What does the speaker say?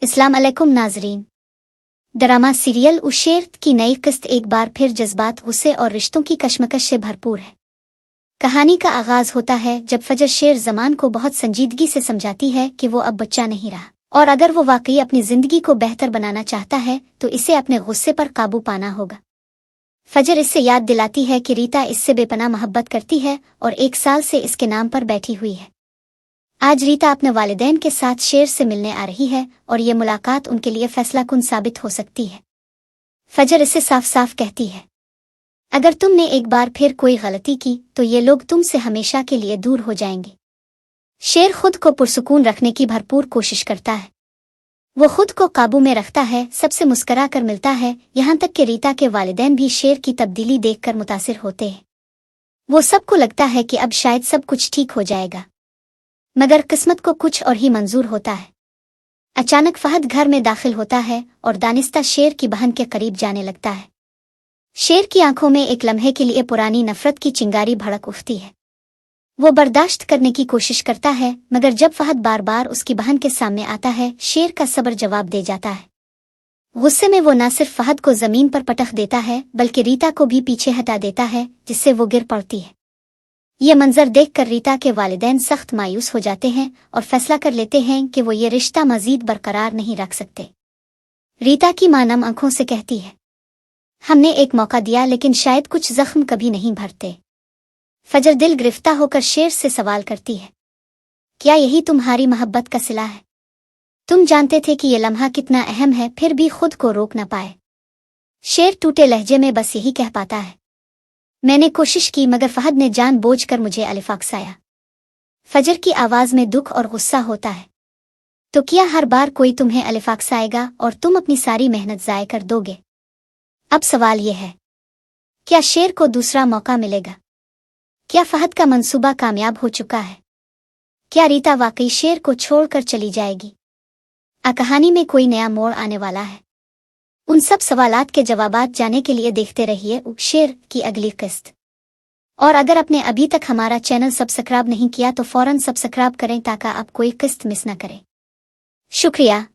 अस्सलाम अलैकुम नाजरीन। ड्रामा सीरियल उशेर की नई किस्त एक बार फिर जज्बात, गुस्से और रिश्तों की कशमकश से भरपूर है। कहानी का आगाज होता है जब फजर शेर जमान को बहुत संजीदगी से समझाती है कि वो अब बच्चा नहीं रहा और अगर वो वाकई अपनी जिंदगी को बेहतर बनाना चाहता है तो इसे अपने गुस्से पर काबू पाना होगा। फजर इससे याद दिलाती है कि रीता इससे बेपनाह मोहब्बत करती है और 1 साल से इसके नाम पर बैठी हुई है। आज रीता अपने वालिदैन के साथ शेर से मिलने आ रही है और ये मुलाकात उनके लिए फैसलाकुन साबित हो सकती है। फजर इसे साफ साफ कहती है, अगर तुमने एक बार फिर कोई गलती की तो ये लोग तुमसे हमेशा के लिए दूर हो जाएंगे। शेर खुद को पुरसुकून रखने की भरपूर कोशिश करता है। वो खुद को काबू में रखता है, सबसे मुस्करा कर मिलता है, यहाँ तक कि रीता के वालिदैन भी शेर की तब्दीली देखकर मुतासिर होते हैं। वो सबको लगता है कि अब शायद सब कुछ ठीक हो जाएगा, मगर किस्मत को कुछ और ही मंजूर होता है। अचानक फहद घर में दाखिल होता है और दानिस्ता शेर की बहन के करीब जाने लगता है। शेर की आंखों में एक लम्हे के लिए पुरानी नफरत की चिंगारी भड़क उठती है। वो बर्दाश्त करने की कोशिश करता है, मगर जब फहद बार बार उसकी बहन के सामने आता है, शेर का सब्र जवाब दे जाता है। गुस्से में वो न सिर्फ फहद को जमीन पर पटक देता है बल्कि रीता को भी पीछे हटा देता है, जिससे वो गिर पड़ती है। ये मंजर देखकर रीता के वालिदैन सख्त मायूस हो जाते हैं और फैसला कर लेते हैं कि वो ये रिश्ता मजीद बरकरार नहीं रख सकते। रीता की मां नम आंखों से कहती है, हमने एक मौका दिया लेकिन शायद कुछ जख्म कभी नहीं भरते। फजर दिल गिरफ्ता होकर शेर से सवाल करती है, क्या यही तुम्हारी मोहब्बत का सिला है? तुम जानते थे कि ये लम्हा कितना अहम है, फिर भी खुद को रोक न पाए। शेर टूटे लहजे में बस यही कह पाता है, मैंने कोशिश की मगर फहद ने जानबूझकर मुझे अलिफाक्साया। फजर की आवाज में दुख और गुस्सा होता है, तो क्या हर बार कोई तुम्हें अलिफाक्साएगा और तुम अपनी सारी मेहनत ज़ाय कर दोगे? अब सवाल यह है, क्या शेर को दूसरा मौका मिलेगा? क्या फहद का मंसूबा कामयाब हो चुका है? क्या रीता वाकई शेर को छोड़कर चली जाएगी? कहानी में कोई नया मोड़ आने वाला है? उन सब सवालात के जवाबात जाने के लिए देखते रहिए शेर की अगली किस्त। और अगर आपने अभी तक हमारा चैनल सब्सक्राइब नहीं किया तो फौरन सब्सक्राइब करें ताकि आप कोई किस्त मिस न करें। शुक्रिया।